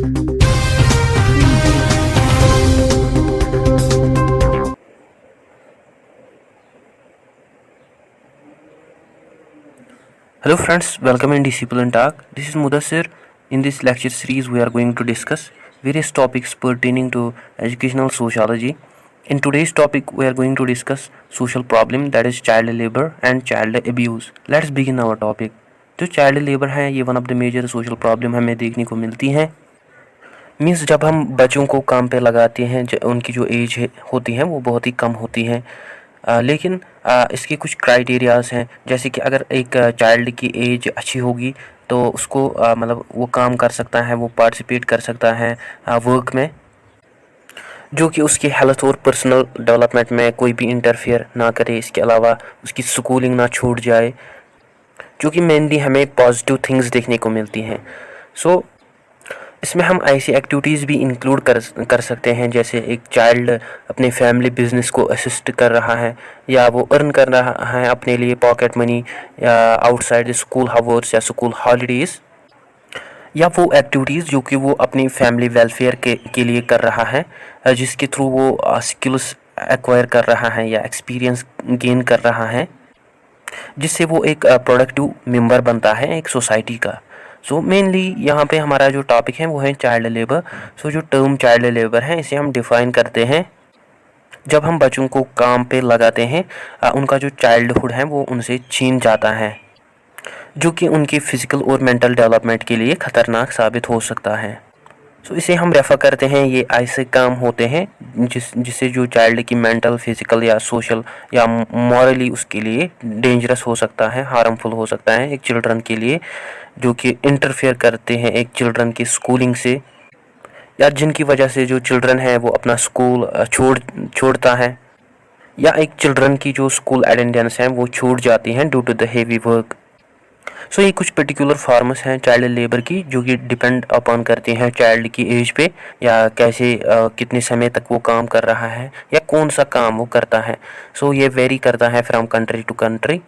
Hello friends, welcome in Discipline Talk. This is Mudassir. In this lecture series, we are going to discuss various topics pertaining to educational sociology. In today's topic, we are going to discuss social problem, that is child labor and child abuse. Let's begin our topic. जो child labour है ये one of the major social problem हमें देखने को मिलती हैं. Means जब हम बच्चों को काम पे लगाते हैं उनकी जो एज होती है वो बहुत ही कम होती है. लेकिन इसके कुछ क्राइटेरियाज हैं, जैसे कि अगर एक चाइल्ड की एज अच्छी होगी तो उसको मतलब वो काम कर सकता है, वो पार्टिसिपेट कर सकता है वर्क में, जो कि उसकी हेल्थ और पर्सनल डेवलपमेंट में कोई भी इंटरफेयर ना करे. इसके अलावा उसकी स्कूलिंग ना छूट जाए, जो कि मेनली हमें पॉजिटिव थिंग्स देखने को मिलती हैं. सो इसमें हम ऐसी एक्टिविटीज़ भी इंक्लूड कर सकते हैं, जैसे एक चाइल्ड अपने फैमिली बिजनेस को असिस्ट कर रहा है या वो अर्न कर रहा है अपने लिए पॉकेट मनी या आउटसाइड स्कूल हावर्स या स्कूल हॉलीडेज़, या वो एक्टिविटीज़ जो कि वो अपनी फैमिली वेलफेयर के लिए कर रहा है, जिसके थ्रू वो स्किल्स एक्वायर कर रहा है या एक्सपीरियंस गेन कर रहा है, जिससे वो एक प्रोडक्टिव मेंबर बनता है एक सोसाइटी का. सो मेनली यहाँ पे हमारा जो टॉपिक है वो है चाइल्ड लेबर. सो जो टर्म चाइल्ड लेबर है इसे हम डिफ़ाइन करते हैं जब हम बच्चों को काम पे लगाते हैं, उनका जो चाइल्डहुड है वो उनसे छीन जाता है, जो कि उनकी फ़िज़िकल और मेंटल डेवलपमेंट के लिए ख़तरनाक साबित हो सकता है. सो इसे हम रेफ़र करते हैं, ये ऐसे काम होते हैं जिससे जो चाइल्ड की मेंटल, फिज़िकल या सोशल या मॉरली उसके लिए डेंजरस हो सकता है, हार्मफुल हो सकता है एक चिल्ड्रन के लिए, जो कि इंटरफेयर करते हैं एक चिल्ड्रन की स्कूलिंग से, या जिनकी वजह से जो चिल्ड्रन है वो अपना स्कूल छोड़ता है, या एक चिल्ड्रन की जो स्कूल अटेंडेंस है वो छूट जाती हैं due to the heavy work. So ये कुछ पर्टिकुलर फॉर्म्स हैं चाइल्ड लेबर की, जो कि डिपेंड अपॉन करती हैं चाइल्ड की एज पे, या कैसे कितने समय तक वो काम कर रहा है या कौन सा काम वो करता है. सो ये वेरी करता है फ्रॉम कंट्री टू कंट्री.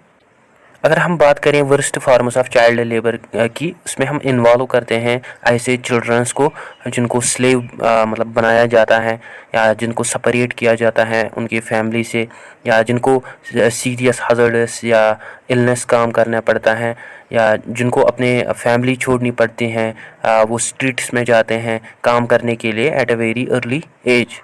अगर हम बात करें worst forms of child labour की, उसमें हम इन्वॉल्व करते हैं ऐसे चिल्ड्रंस को जिनको स्लेव मतलब बनाया जाता है, या जिनको सेपरेट किया जाता है उनकी फैमिली से, या जिनको सीरियस हज़ार्डस या इलनेस काम करना पड़ता है, या जिनको अपने फैमिली छोड़नी पड़ती हैं, वो स्ट्रीट्स में जाते हैं काम करने के लिए at a very early age.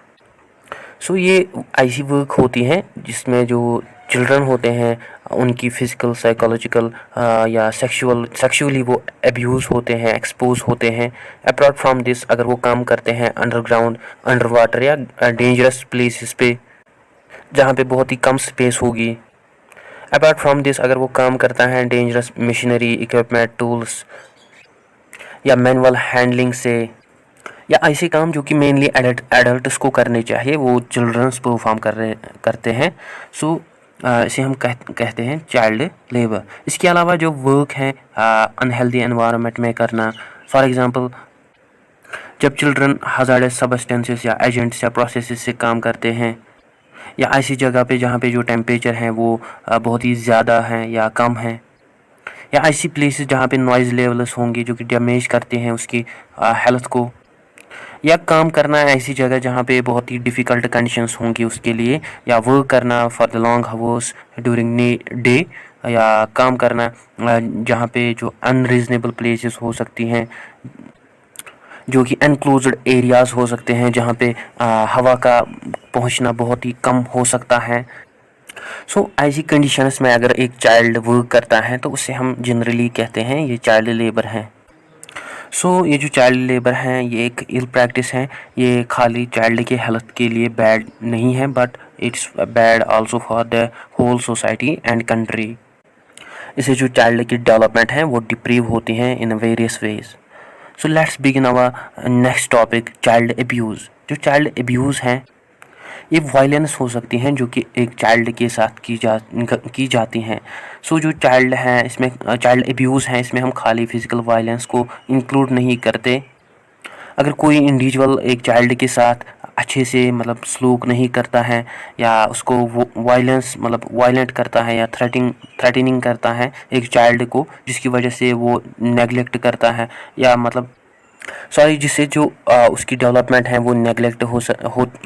So ये ऐसी वर्क होती हैं जिसमें जो चिल्ड्रन होते हैं उनकी फ़िज़िकल, साइकोलॉजिकल या सेक्सुअली वो अब्यूज़ होते हैं, एक्सपोज होते हैं. अपार्ट फ्रॉम दिस, अगर वो काम करते हैं अंडरग्राउंड, अंडर वाटर या डेंजरस प्लेसेस पे जहाँ पे बहुत ही कम स्पेस होगी. अपार्ट फ्रॉम दिस, अगर वो काम करता है डेंजरस मशीनरी, इक्विपमेंट, टूल्स या मैनुअल हैंडलिंग से, या ऐसे काम जो कि मेनली एडल्ट्स को करने चाहिए वो चिल्ड्रंस परफॉर्म करते हैं. सो इसे हम कहते हैं चाइल्ड लेबर. इसके अलावा जो वर्क है अनहेल्दी एनवायरनमेंट में करना, फॉर एग्जांपल जब चिल्ड्रन हज़ार्डस सब्सटेंसेस या एजेंट्स या प्रोसेसेस से काम करते हैं, या ऐसी जगह पे जहाँ पे जो टेम्परेचर है वो बहुत ही ज़्यादा है या कम है, या ऐसी प्लेसेस जहाँ पे नॉइज़ लेवल्स होंगे जो कि डैमेज करते हैं उसकी हेल्थ को, या काम करना है ऐसी जगह जहाँ पे बहुत ही डिफ़िकल्ट कंडीशंस होंगी उसके लिए, या वर्क करना for the long hours during day, या काम करना जहाँ पे जो अनरीजनेबल प्लेसेस हो सकती हैं, जो कि एनक्लोज्ड एरियाज़ हो सकते हैं जहाँ पे हवा का पहुँचना बहुत ही कम हो सकता है. सो ऐसी कंडीशंस में अगर एक चाइल्ड वर्क करता है तो उसे हम जनरली कहते हैं ये चाइल्ड लेबर है. सो ये जो चाइल्ड लेबर हैं ये एक इल प्रैक्टिस है. ये खाली चाइल्ड के हेल्थ के लिए बैड नहीं है, but it's bad also for the whole society and country. इससे जो चाइल्ड की डेवलपमेंट है वो डिप्रीव होती हैं in various ways. So let's begin our next topic, child abuse. जो चाइल्ड अब्यूज़ हैं ये वायलेंस हो सकती हैं जो कि एक चाइल्ड के साथ की जाती हैं. सो जो चाइल्ड है इसमें चाइल्ड अब्यूज़ हैं, इसमें हम खाली फ़िज़िकल वायलेंस को इंक्लूड नहीं करते. अगर कोई इंडिविजुअल एक चाइल्ड के साथ अच्छे से मतलब सलूक नहीं करता है, या उसको वो वायलेंस मतलब वायलेंट करता है या थ्रेटनिंग करता है एक चाइल्ड को, जिसकी वजह से वो नेगलेक्ट करता है या मतलब सॉरी जिससे जो उसकी डेवलपमेंट है वो नेगलेक्ट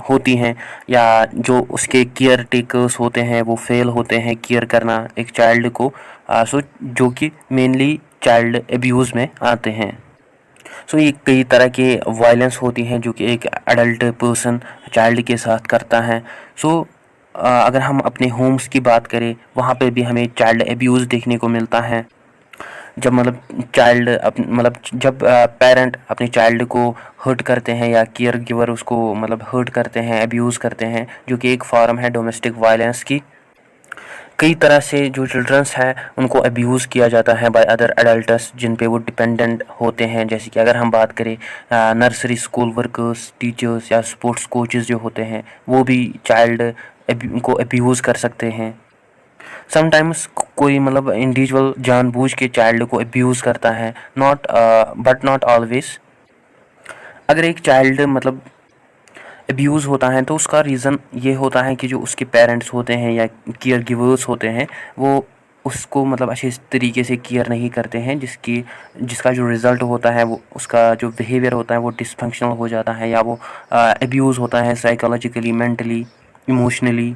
होती हैं, या जो उसके केयर टेकर्स होते हैं वो फेल होते हैं केयर करना एक चाइल्ड को। सो जो कि मेनली चाइल्ड एब्यूज़ में आते हैं। सो ये कई तरह के वायलेंस होती हैं जो कि एक एडल्ट पर्सन चाइल्ड के साथ करता है। सो अगर हम अपने होम्स की बात करें, वहाँ पे भी हमें चाइल्ड एब्यूज़ देखने को मिलता है। जब जब पेरेंट अपने चाइल्ड को हर्ट करते हैं या केयर गिवर उसको हर्ट करते हैं, एब्यूज़ करते हैं, जो कि एक फॉर्म है डोमेस्टिक वायलेंस की। कई तरह से जो चिल्ड्रंस हैं उनको अब्यूज़ किया जाता है बाय अदर एडल्ट्स जिन पे वो डिपेंडेंट होते हैं। जैसे कि अगर हम बात करें नर्सरी स्कूल वर्कर्स, टीचर्स या स्पोर्ट्स कोचेज़ जो होते हैं, वो भी चाइल्ड को अब्यूज़ कर सकते हैं। समटाइम्स कोई इंडिविजुअल जानबूझ के चाइल्ड को अब्यूज़ करता है, नॉट बट नॉट ऑलवेज। अगर एक चाइल्ड अब्यूज़ होता है तो उसका रीज़न ये होता है कि जो उसके पेरेंट्स होते हैं या केयर गिवर्स होते हैं वो उसको अच्छे तरीके से केयर नहीं करते हैं, जिसका जो रिज़ल्ट होता है वो उसका जो बिहेवियर होता है वो डिसफंक्शनल हो जाता है, या वो अब्यूज़ होता है साइकोलॉजिकली, मेंटली, इमोशनली।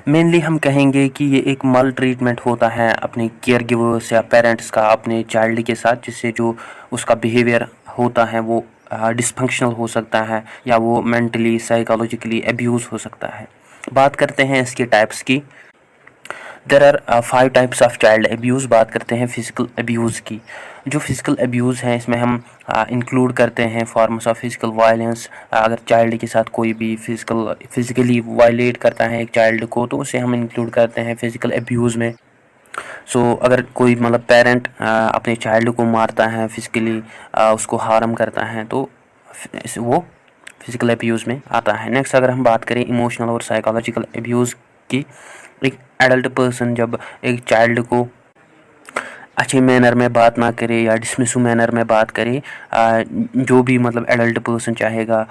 मेनली हम कहेंगे कि ये एक मल ट्रीटमेंट होता है अपने केयर गिवर्स या पेरेंट्स का अपने चाइल्ड के साथ, जिससे जो उसका बिहेवियर होता है वो डिसफंक्शनल हो सकता है, या वो मेंटली साइकोलॉजिकली अब्यूज़ हो सकता है। बात करते हैं इसके टाइप्स की। There are 5 types of child abuse. बात करते हैं फ़िज़िकल अब्यूज़ की। जो फ़िज़िकल अब्यूज़ हैं इसमें हम इंक्लूड करते हैं फॉर्म्स ऑफ फ़िज़िकल वायलेंस। अगर चाइल्ड के साथ कोई भी फ़िज़िकली वायलेट करता है एक चाइल्ड को, तो उसे हम इंक्लूड करते हैं फ़िज़िकल अब्यूज़ में। सो अगर कोई पेरेंट अपने चाइल्ड को मारता है, फ़िज़िकली उसको हार्म करता है, तो वो फ़िज़िकल अब्यूज़ में आता है। नेक्स्ट अगर हम बात करें इमोशनल और साइकोलॉजिकल अब्यूज़ की, एक एडल्ट पर्सन जब एक चाइल्ड को अच्छे मैनर में बात ना करे या डिसमिसिव मैनर में बात करे, जो भी एडल्ट पर्सन चाहेगा,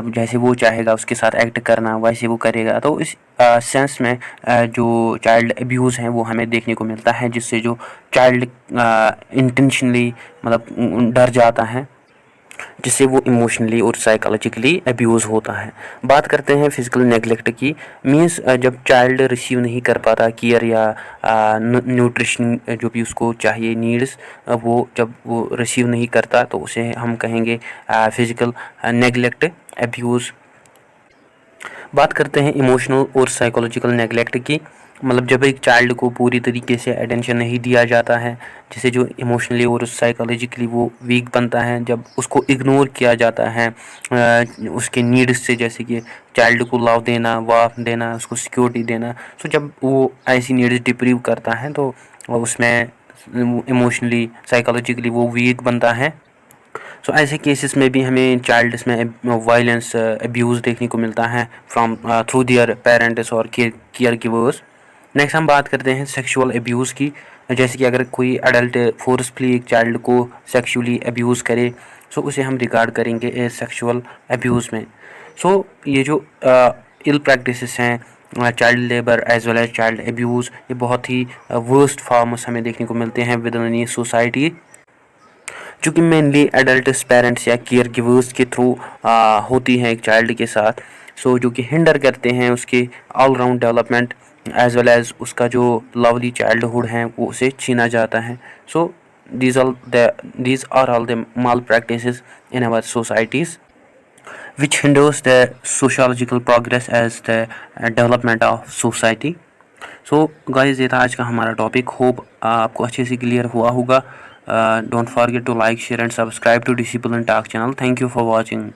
जैसे वो चाहेगा उसके साथ एक्ट करना वैसे वो करेगा, तो इस सेंस में जो चाइल्ड अब्यूज़ हैं वो हमें देखने को मिलता है, जिससे जो चाइल्ड इंटेंशनली डर जाता है, जिससे वो इमोशनली और साइकोलॉजिकली अब्यूज़ होता है। बात करते हैं फिज़िकल नेगलेक्ट की। मींस जब चाइल्ड रिसीव नहीं कर पाता केयर या न्यूट्रिशन जो भी उसको चाहिए नीड्स, वो जब वो रिसीव नहीं करता तो उसे हम कहेंगे फिज़िकल नेगलेक्ट, अब्यूज़। बात करते हैं इमोशनल और साइकोलॉजिकल नेगलेक्ट की। जब एक चाइल्ड को पूरी तरीके से अटेंशन नहीं दिया जाता है, जिससे जो इमोशनली और साइकोलॉजिकली वो वीक बनता है, जब उसको इग्नोर किया जाता है उसके नीड्स से, जैसे कि चाइल्ड को लव देना, वार्मथ देना, उसको सिक्योरिटी देना। सो जब वो ऐसी नीड्स डिप्रीव करता है तो उसमें इमोशनली साइकोलॉजिकली वो वीक बनता है। सो ऐसे केसेस में भी हमें चाइल्ड्स में वायलेंस, अब्यूज़ देखने को मिलता है फ्रॉम थ्रू दियर पेरेंट्स और केयर गिवर्स। नेक्स्ट हम बात करते हैं सेक्सुअल अब्यूज़ की। जैसे कि अगर कोई एडल्ट फोर्सफुली एक चाइल्ड को सेक्सुअली अब्यूज़ करे, सो उसे हम रिगार्ड करेंगे ए सेक्सुअल अब्यूज़ में। सो ये जो इल प्रैक्टिसेस हैं, child labour as well as child abuse, ये बहुत ही वर्स्ट फॉर्म्स हमें देखने को मिलते हैं विद इन सोसाइटी, जो कि मेनली एडल्ट्स, पेरेंट्स या केयर गिवर्स के थ्रू होती हैं एक चाइल्ड के साथ। सो जो कि हिंडर करते हैं उसके all round development as well as उसका जो लवली चाइल्डहुड है वो उसे छीना जाता है। सो these are all the malpractices in our societies which hinders the sociological progress as the development of society. So guys ये था आज का हमारा टॉपिक। होप आपको अच्छे से क्लियर हुआ होगा। Don't forget to like, share and subscribe to Discipline Talk channel. Thank you for watching.